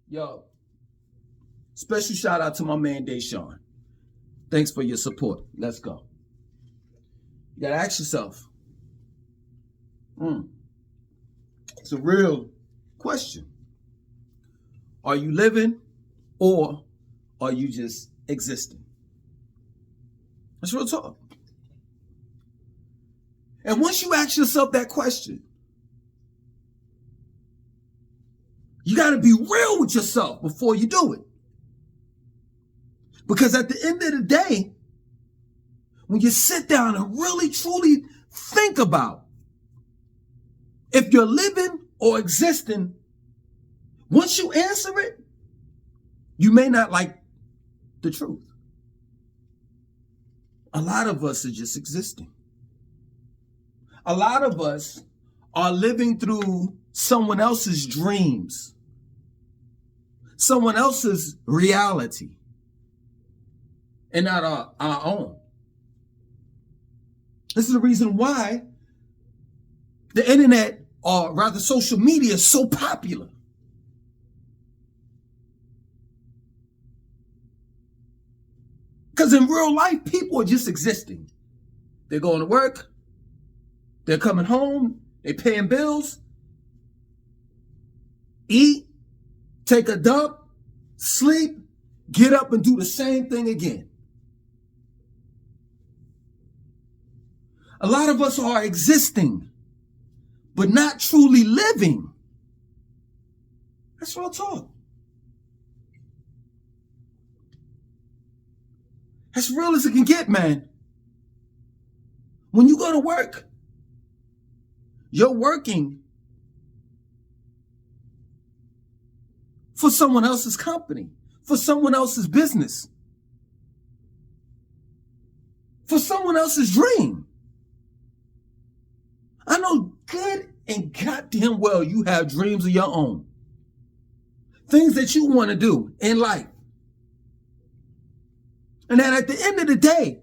Yo, special shout out to my man Deshaun. Thanks for your support. Let's go. You gotta ask yourself. It's a real question. Are you living or are you just existing? That's real talk. And once you ask yourself that question, you got to be real with yourself before you do it. Because at the end of the day, when you sit down and really truly think about if you're living or existing, once you answer it, you may not like the truth. A lot of us are just existing. A lot of us are living through someone else's dreams, someone else's reality, and not our own. This is the reason why the internet, or rather social media, is so popular. Because in real life, people are just existing. They're going to work, they're coming home, they're paying bills, eat, take a dump, sleep, get up and do the same thing again. A lot of us are existing, but not truly living. That's real talk. As real as it can get, man. When you go to work, you're working for someone else's company, for someone else's business, for someone else's dream. I know good and goddamn well you have dreams of your own. Things that you want to do in life. And then at the end of the day,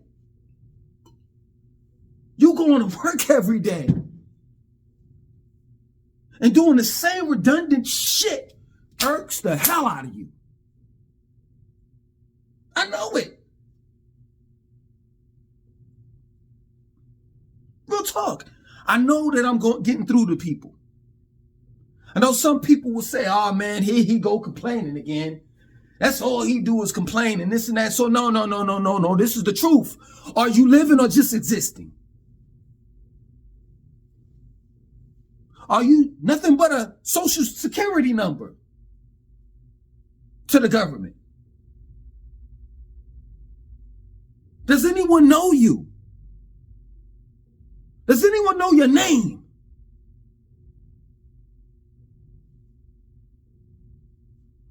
you going to work every day and doing the same redundant shit irks the hell out of you. I know it. Real talk. I know that I'm getting through to people. I know some people will say, oh man, here he go complaining again. That's all he do is complain and this and that. So no. This is the truth. Are you living or just existing? Are you nothing but a social security number to the government? Does anyone know you? Does anyone know your name?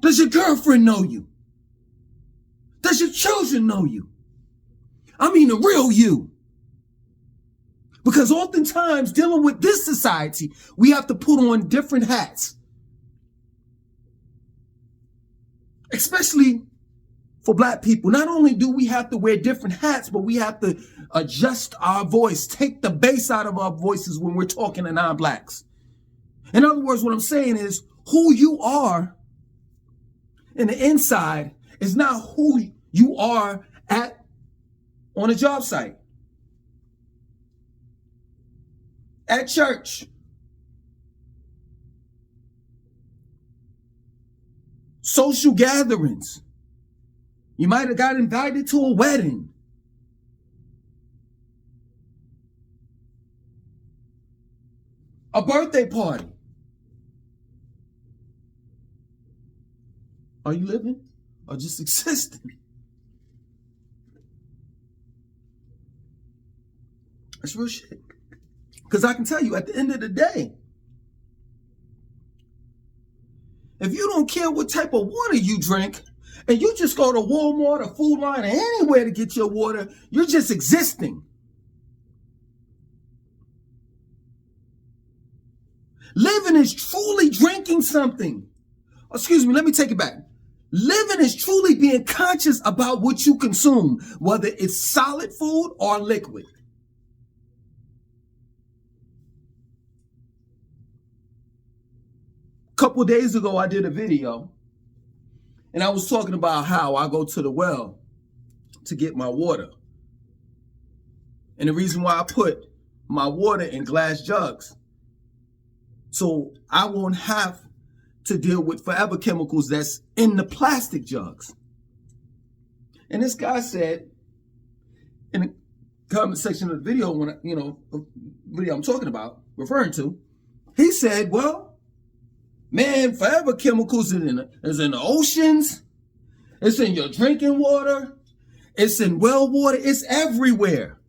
Does your girlfriend know you? Does your children know you? I mean the real you. Because oftentimes dealing with this society, we have to put on different hats. Especially for black people. Not only do we have to wear different hats, but we have to adjust our voice, take the bass out of our voices when we're talking to non-blacks. In other words, what I'm saying is who you are in the inside is not who you are on a job site, at church, social gatherings. You might have got invited to a wedding. A birthday party. Are you living or just existing? That's real shit. Because I can tell you, at the end of the day, if you don't care what type of water you drink, and you just go to Walmart or Food Line or anywhere to get your water, you're just existing. Living is truly drinking something. Excuse me, let me take it back. Living is truly being conscious about what you consume, whether it's solid food or liquid. A couple days ago, I did a video And I was talking about how I go to the well to get my water. And the reason why I put my water in glass jugs, so I won't have to deal with forever chemicals that's in the plastic jugs. And this guy said in the comment section of the video, when video I'm talking about, referring to, he said, well, man, forever chemicals is in the oceans, it's in your drinking water, it's in well water, it's everywhere.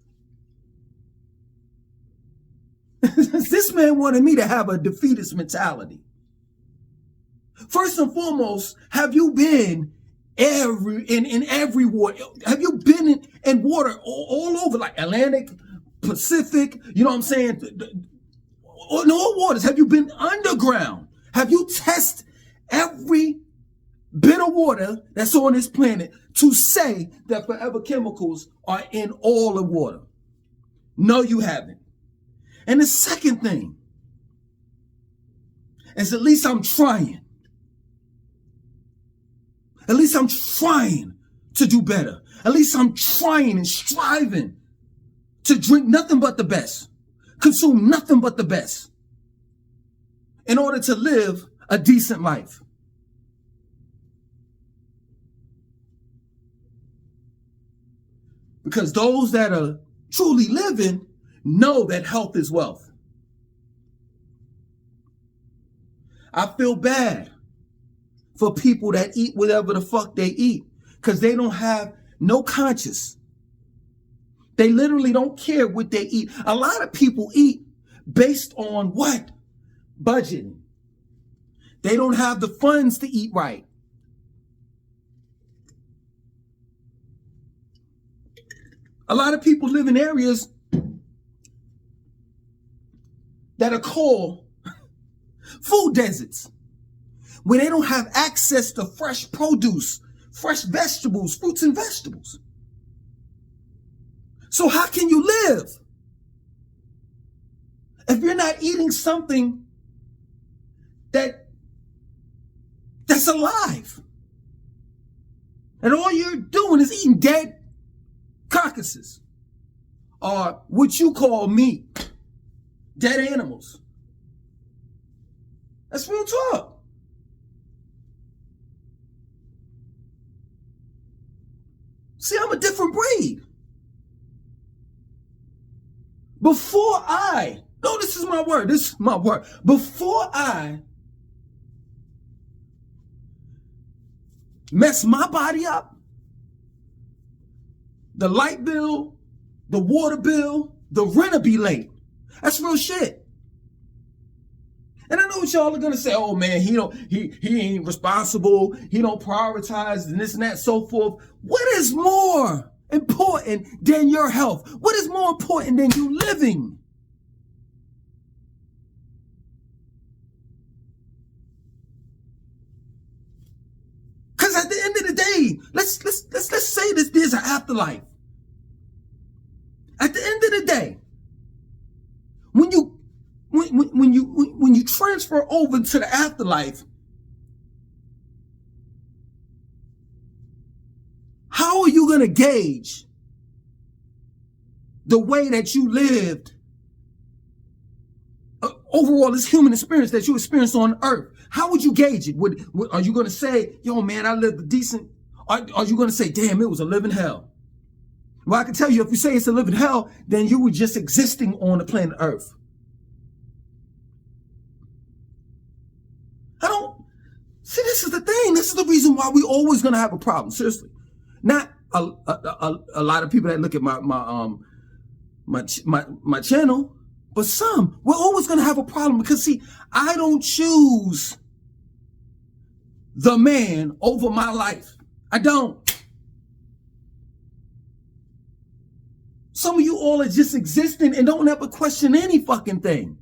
This man wanted me to have a defeatist mentality. First and foremost, have you been in every water? Have you been in water all over, like Atlantic, Pacific? You know what I'm saying? In all waters. Have you been underground? Have you tested every bit of water that's on this planet to say that forever chemicals are in all the water? No, you haven't. And the second thing is, at least I'm trying. At least I'm trying to do better. At least I'm trying and striving to drink nothing but the best, consume nothing but the best, in order to live a decent life. Because those that are truly living know that health is wealth. I feel bad for people that eat whatever the fuck they eat, because they don't have no conscience. They literally don't care what they eat. A lot of people eat based on what? Budgeting. They don't have the funds to eat right. A lot of people live in areas that are called food deserts, where they don't have access to fresh produce, fresh vegetables, fruits and vegetables. So how can you live if you're not eating something that's alive? And all you're doing is eating dead carcasses, or what you call meat, dead animals. That's real talk. See, I'm a different breed. This is my word. Before I mess my body up, the light bill, the water bill, the rent will be late. That's real shit. And I know what y'all are gonna say. Oh man, he ain't responsible. He don't prioritize and this and that, so forth. What is more important than your health? What is more important than you living? Because at the end of the day, let's say that there's an afterlife. At the end of the day, when you transfer over to the afterlife, how are you going to gauge the way that you lived overall, this human experience that you experienced on earth? How would you gauge it? Are you going to say, yo, man, I lived a decent, are you going to say, damn, it was a living hell? Well, I can tell you, if you say it's a living hell, then you were just existing on the planet Earth. See, this is the thing. This is the reason why we're always going to have a problem. Seriously. Not a lot of people that look at my channel, but some. We're always going to have a problem because, see, I don't choose the man over my life. I don't. Some of you all are just existing and don't ever question any fucking thing.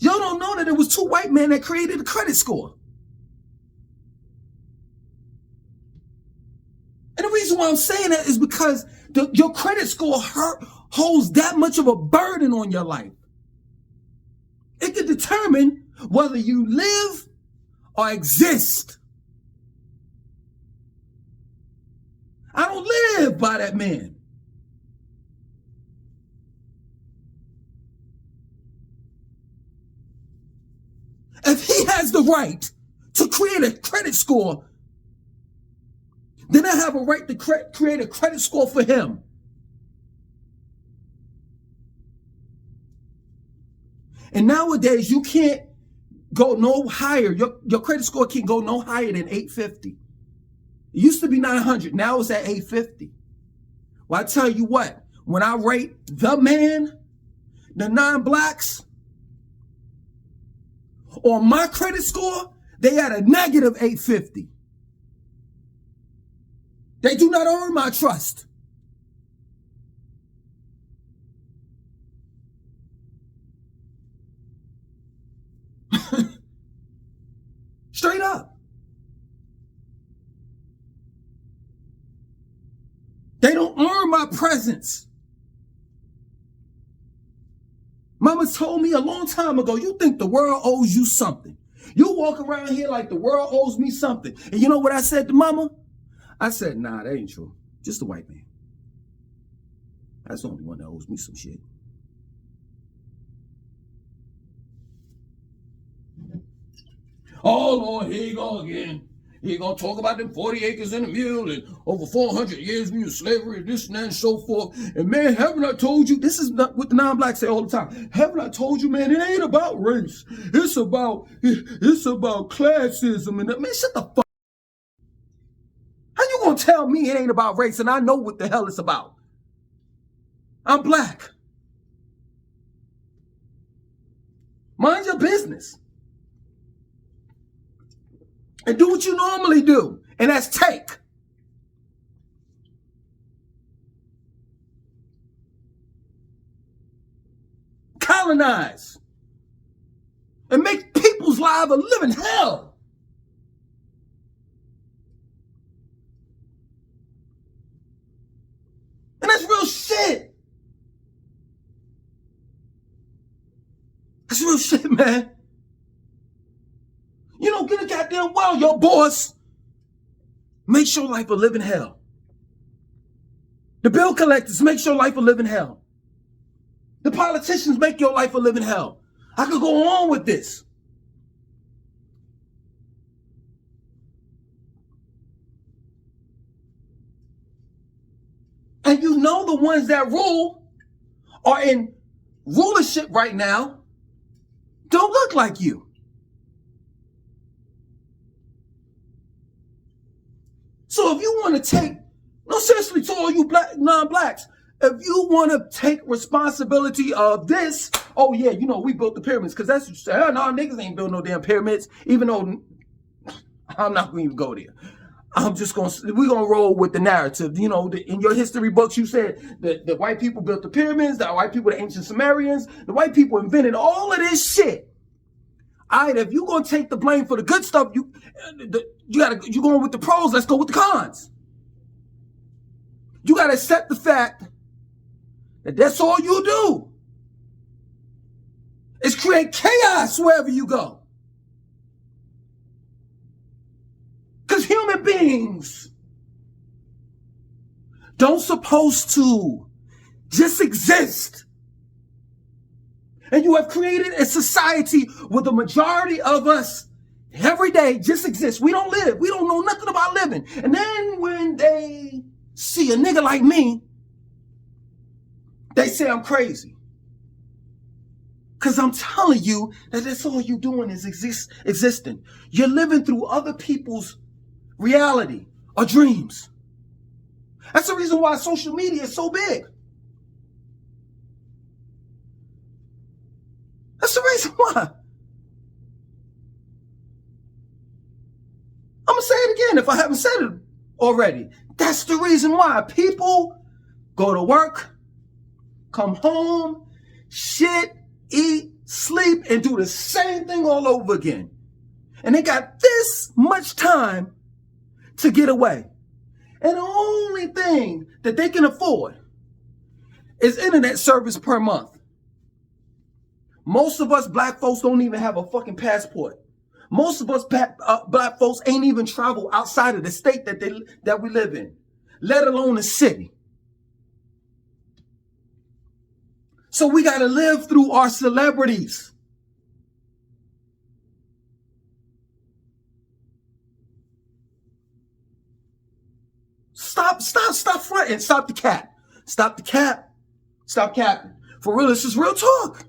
Y'all don't know that it was two white men that created a credit score. And the reason why I'm saying that is because your credit score holds that much of a burden on your life. It can determine whether you live or exist. I don't live by that man. If he has the right to create a credit score, then I have a right to create a credit score for him. And nowadays, you can't go no higher. Your credit score can't go no higher than 850. It used to be 900. Now it's at 850. Well, I tell you what, when I rate the man, the non-blacks, on my credit score, they had a negative 850. They do not earn my trust. Straight up. They don't earn my presence. Mama told me a long time ago, you think the world owes you something. You walk around here like the world owes me something. And you know what I said to Mama? I said, nah, that ain't true. Just the white man. That's the only one that owes me some shit. Oh, Lord, here you go again. He gonna talk about them 40 acres and a mule and over 400 years of slavery, this and that and so forth. And man, haven't I told you, this is not what the non-blacks say all the time. Haven't I told you, man, it ain't about race. It's about classism. And man, shut the fuck. How you gonna tell me it ain't about race and I know what the hell it's about? I'm black. Mind your business. And do what you normally do, and that's take. Colonize. And make people's lives a living hell. And that's real shit. That's real shit, man. You don't get a goddamn well, your boss makes your life a living hell. The bill collectors make your life a living hell. The politicians make your life a living hell. I could go on with this. And you know the ones that rule are in rulership right now don't look like you. So if you want to take, no, seriously, to all you black, non-blacks, if you want to take responsibility of this, oh yeah, you know, we built the pyramids, because that's what you say. Oh, no, niggas ain't built no damn pyramids, even though I'm not going to even go there. I'm just going to, we're going to roll with the narrative. You know, in your history books, you said that the white people built the pyramids, the white people, the ancient Sumerians, the white people invented all of this shit. All right, if you're going to take the blame for the good stuff, you're going with the pros, let's go with the cons. You got to accept the fact that that's all you do is create chaos wherever you go. Because human beings don't supposed to just exist. And you have created a society where the majority of us every day just exist. We don't live. We don't know nothing about living. And then when they see a nigga like me, they say I'm crazy. Because I'm telling you that that's all you're doing is existing. You're living through other people's reality or dreams. That's the reason why social media is so big. That's the reason why. I'm going to say it again if I haven't said it already. That's the reason why people go to work, come home, shit, eat, sleep, and do the same thing all over again. And they got this much time to get away. And the only thing that they can afford is internet service per month. Most of us black folks don't even have a fucking passport. Most of us black folks ain't even travel outside of the state that we live in. let alone a city. So we got to live through our celebrities. Stop fronting. Stop the cap. Stop the cap. Stop capping. For real, this is real talk.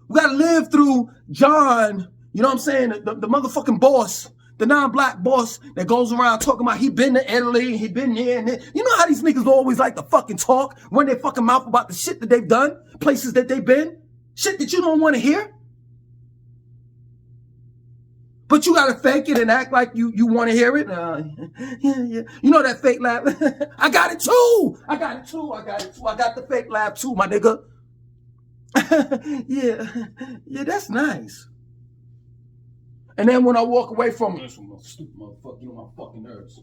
We got to live through John, you know what I'm saying, the motherfucking boss, the non-black boss that goes around talking about he been to Italy, he been here and there. You know how these niggas always like to fucking talk, run their fucking mouth about the shit that they've done, places that they've been, shit that you don't want to hear. But you gotta fake it and act like you want to hear it. Yeah. You know that fake laugh? I got it too. I got the fake laugh too, my nigga. Yeah, that's nice. And then when I walk away from this one, stupid motherfucker, you know my fucking nerves.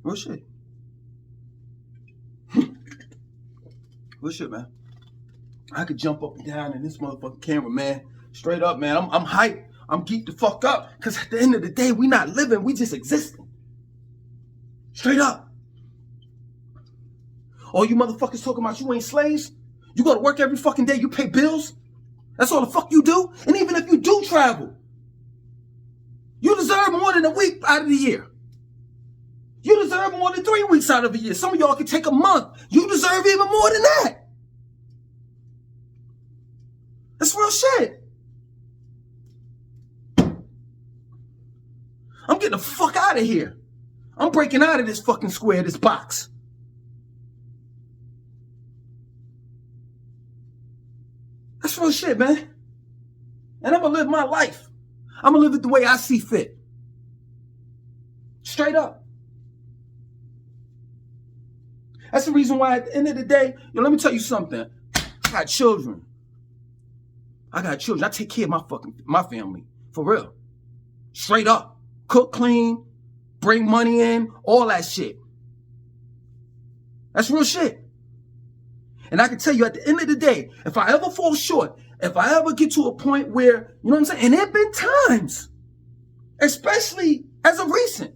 Real shit. Real shit, man. I could jump up and down in this motherfucking camera, man. Straight up, man. I'm hyped. I'm geeked the fuck up. Because at the end of the day, we not living. We just existing. Straight up. All you motherfuckers talking about you ain't slaves? You go to work every fucking day. You pay bills? That's all the fuck you do? And even if you do travel, you deserve more than a week out of the year. You deserve more than 3 weeks out of the year. Some of y'all can take a month. You deserve even more than that. That's real shit. I'm getting the fuck out of here. I'm breaking out of this fucking square, this box. That's real shit, man. And I'm gonna live my life. I'm gonna live it the way I see fit. Straight up. That's the reason why at the end of the day, let me tell you something. I got children. I take care of my family. For real. Straight up. Cook, clean, bring money in, all that shit. That's real shit. And I can tell you at the end of the day, if I ever fall short, if I ever get to a point where, you know what I'm saying? And there have been times, especially as of recent,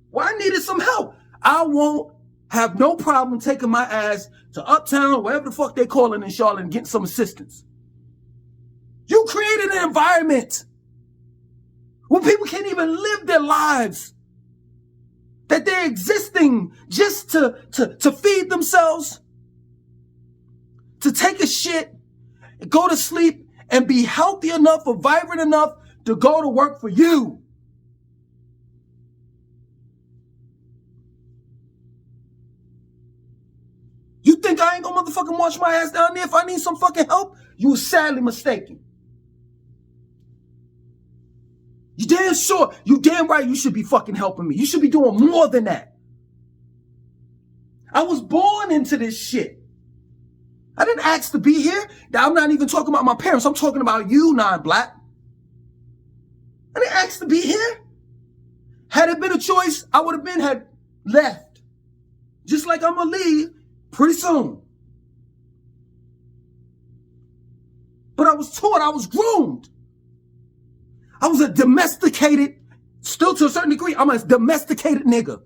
where I needed some help. I won't have no problem taking my ass to Uptown or wherever the fuck they call it in Charlotte and getting some assistance. You created an environment where people can't even live their lives, that they're existing just to feed themselves, to take a shit, go to sleep, and be healthy enough or vibrant enough to go to work for you. You think I ain't gonna motherfucking wash my ass down there if I need some fucking help? You were sadly mistaken. You damn sure, you damn right you should be fucking helping me. You should be doing more than that. I was born into this shit. I didn't ask to be here. I'm not even talking about my parents. I'm talking about you, non-black. I didn't ask to be here. Had it been a choice, I would have had left. Just like I'm going to leave pretty soon. But I was taught, I was groomed. I was a domesticated, still to a certain degree, I'm a domesticated nigga.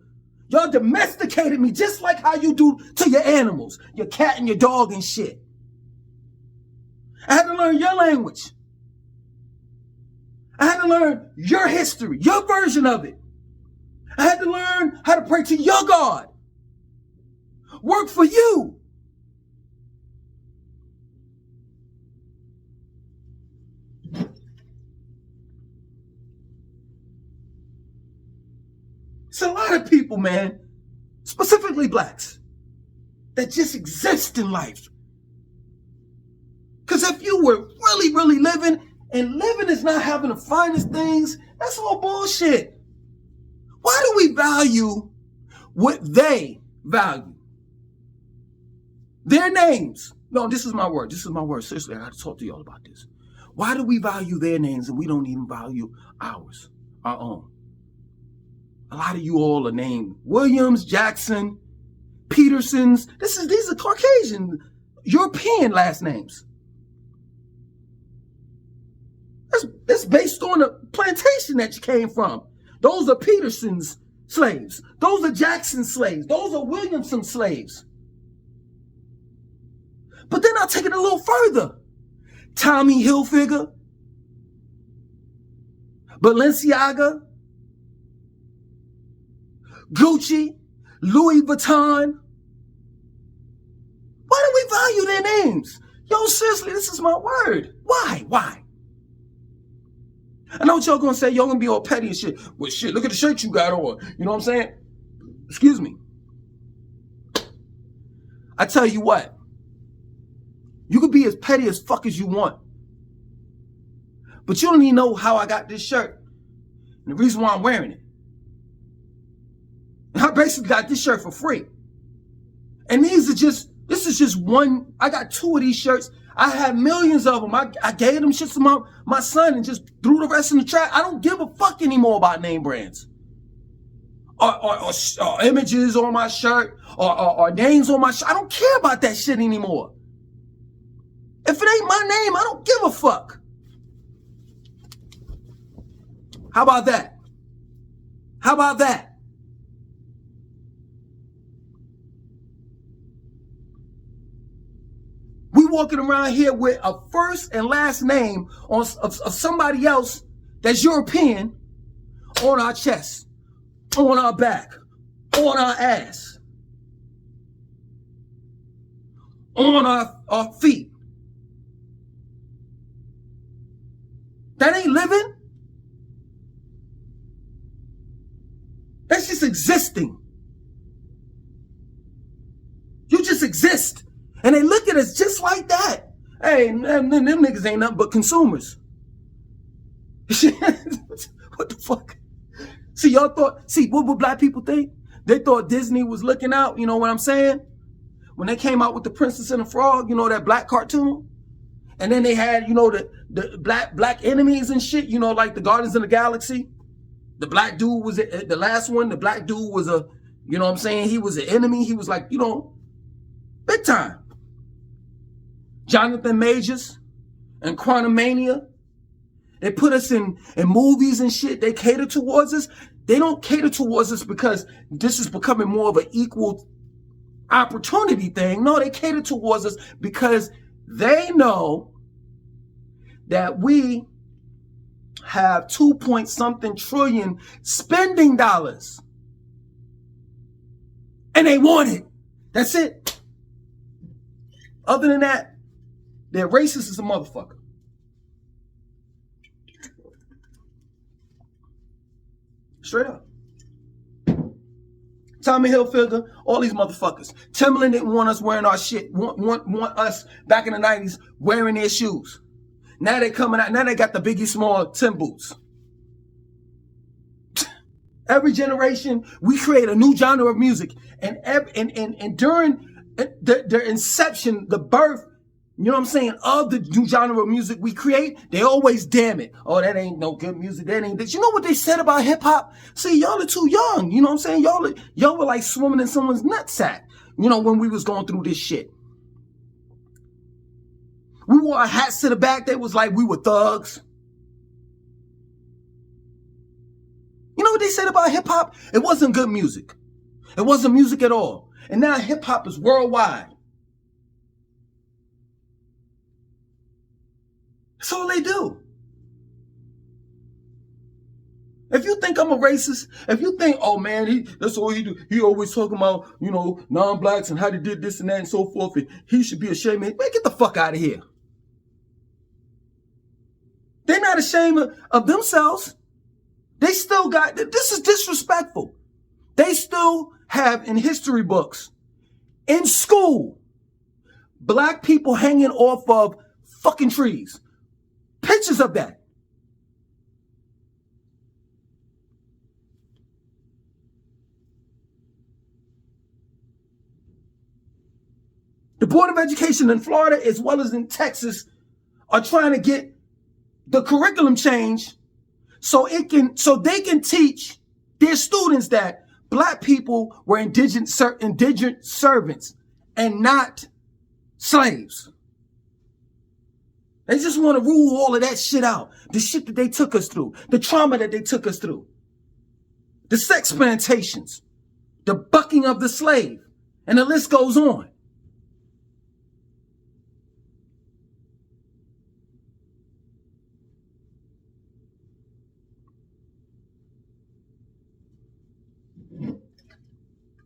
Y'all domesticated me just like how you do to your animals, your cat and your dog and shit. I had to learn your language. I had to learn your history, your version of it. I had to learn how to pray to your God. Work for you. It's a lot of people, man, specifically blacks, that just exist in life. Because if you were really, really living, and living is not having the finest things, that's all bullshit. Why do we value what they value? Their names. No, this is my word. This is my word. Seriously, I got to talk to y'all about this. Why do we value their names and we don't even value ours, our own? A lot of you all are named Williams, Jackson, Petersons. These are Caucasian, European last names. That's based on the plantation that you came from. Those are Peterson's slaves. Those are Jackson's slaves. Those are Williamson's slaves. But then I'll take it a little further. Tommy Hilfiger, Balenciaga, Gucci, Louis Vuitton. Why do we value their names? Yo, seriously, this is my word. Why? Why? I know what y'all gonna say. Y'all gonna be all petty and shit. Well, shit, look at the shirt you got on. You know what I'm saying? Excuse me. I tell you what. You could be as petty as fuck as you want. But you don't even know how I got this shirt. And the reason why I'm wearing it. And I basically got this shirt for free. And this is just one. I got 2 of these shirts. I have millions of them. I gave them shit to my son and just threw the rest in the trash. I don't give a fuck anymore about name brands. Or images on my shirt. Or names on my shirt. I don't care about that shit anymore. If it ain't my name, I don't give a fuck. How about that? How about that? We walking around here with a first and last name of somebody else that's European on our chest, on our back, on our ass, on our feet. That ain't living. That's just existing. You just exist. And they look at us just like that. Hey, them niggas ain't nothing but consumers. What the fuck? See, y'all thought, what would black people think? They thought Disney was looking out, you know what I'm saying? When they came out with The Princess and the Frog, you know, that black cartoon? And then they had, you know, the black enemies and shit, you know, like the Guardians of the Galaxy. The black dude was the last one. The black dude was you know what I'm saying? He was an enemy. He was like, you know, big time. Jonathan Majors and Quantumania. They put us in movies and shit. They cater towards us. They don't cater towards us because this is becoming more of an equal opportunity thing. No, they cater towards us because they know that we have 2-point-something trillion spending dollars. And they want it. That's it. Other than that, they're racist as a motherfucker. Straight up. Tommy Hilfiger, all these motherfuckers. Timberland didn't want us wearing our shit, want us back in the 90s wearing their shoes. Now they coming out, now they got the Biggie Small Tim boots. Every generation, we create a new genre of music. And during their inception, the birth, you know what I'm saying, of the new genre of music we create, they always damn it. Oh, that ain't no good music. That ain't this. You know what they said about hip hop? See, y'all are too young. You know what I'm saying? Y'all were like swimming in someone's nutsack, you know, when we was going through this shit. We wore our hats to the back. They was like we were thugs. You know what they said about hip hop? It wasn't good music. It wasn't music at all. And now hip hop is worldwide. That's all they do. If you think I'm a racist, if you think, oh man, that's all he do. He always talking about, you know, non-blacks and how they did this and that and so forth. And he should be ashamed. Man, get the fuck out of here. They're not ashamed of themselves. They still got, this is disrespectful. They still have in history books, in school, black people hanging off of fucking trees. Pictures of that. The Board of Education in Florida, as well as in Texas, are trying to get the curriculum changed so they can teach their students that black people were indigent servants and not slaves. They just want to rule all of that shit out. The shit that they took us through. The trauma that they took us through. the sex plantations, the bucking of the slave, and the list goes on.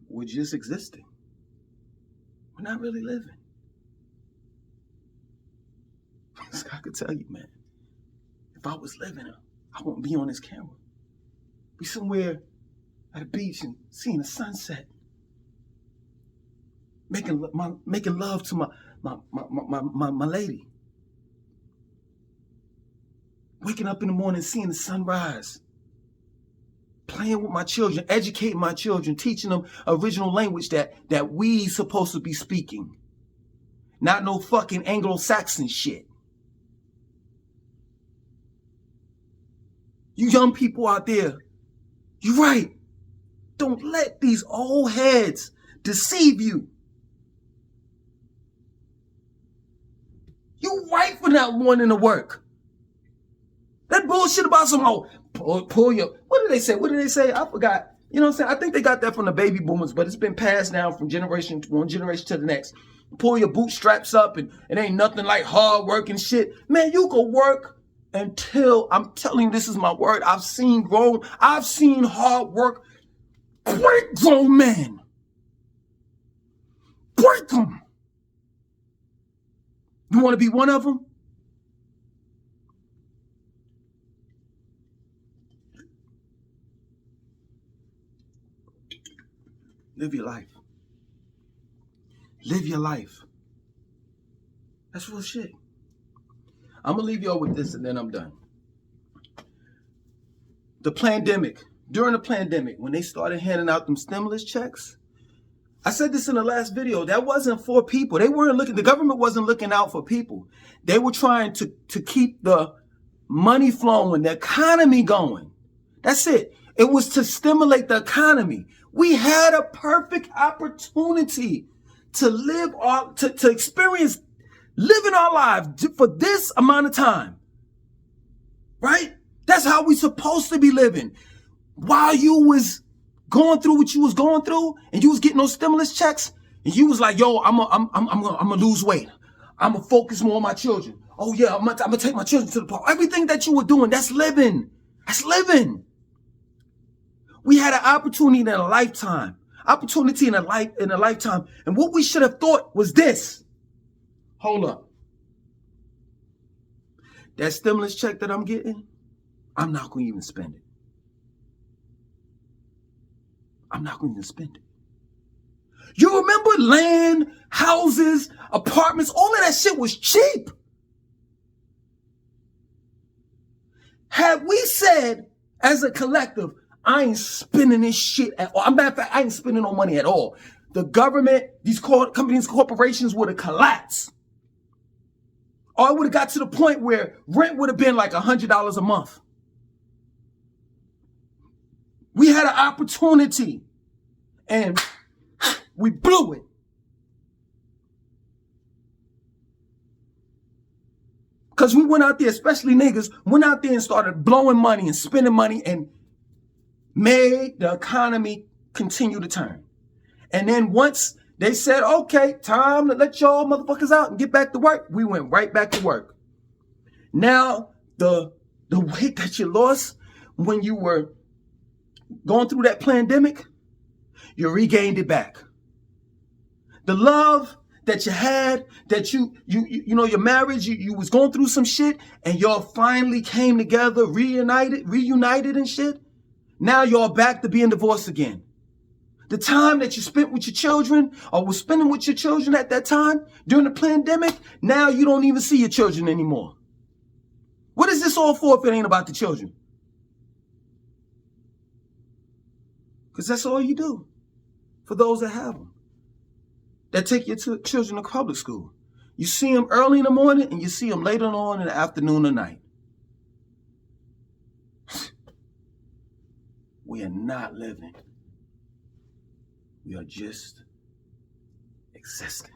We're just existing. We're not really living. I could tell you, man, if I was living, I wouldn't be on this camera. Be somewhere at a beach and seeing the sunset, making love to my lady, waking up in the morning, seeing the sunrise, playing with my children, educating my children, teaching them original language that we supposed to be speaking, not no fucking Anglo-Saxon shit. You young people out there, you're right. Don't let these old heads deceive you. You right for not wanting to work. That bullshit about some pull your, what did they say? What did they say? I forgot. You know what I'm saying? I think they got that from the baby boomers, but it's been passed down from generation to one generation to the next. Pull your bootstraps up and it ain't nothing like hard work and shit. Man, you go work until, I'm telling you, this is my word. I've seen hard work break grown men. Break them. You want to be one of them? Live your life. Live your life. That's real shit. I'm going to leave y'all with this and then I'm done. The pandemic. During the pandemic, when they started handing out them stimulus checks, I said this in the last video, that wasn't for people. The government wasn't looking out for people. They were trying to keep the money flowing, the economy going. That's it. It was to stimulate the economy. We had a perfect opportunity to live to experience living our lives for this amount of time. Right? That's how we supposed to be living. While you was going through what you was going through and you was getting those stimulus checks and you was like, yo, I'm gonna lose weight. I'm gonna focus more on my children. Oh yeah, I'm gonna take my children to the park. Everything that you were doing, that's living. That's living. We had an opportunity in a lifetime. And what we should have thought was this. Hold up. That stimulus check that I'm getting, I'm not going to even spend it. I'm not going to even spend it. You remember land, houses, apartments, all of that shit was cheap. Had we said as a collective, I ain't spending this shit at all. Matter of fact, I ain't spending no money at all. The government, these companies, corporations would have collapsed. Or it would have got to the point where rent would have been like $100 a month. We had an opportunity and we blew it. Because we went out there, especially niggas, went out there and started blowing money and spending money and made the economy continue to turn. And then once they said, okay, time to let y'all motherfuckers out and get back to work, we went right back to work. Now, the weight that you lost when you were going through that pandemic, you regained it back. The love that you had, that you know, your marriage, you was going through some shit and y'all finally came together, reunited and shit. Now y'all back to being divorced again. The time that you spent with your children or was spending with your children at that time during the pandemic, now you don't even see your children anymore. What is this all for if it ain't about the children? Because that's all you do for those that have them, that take your children to public school. You see them early in the morning and you see them later on in the afternoon or night. We are not living. We are just existing.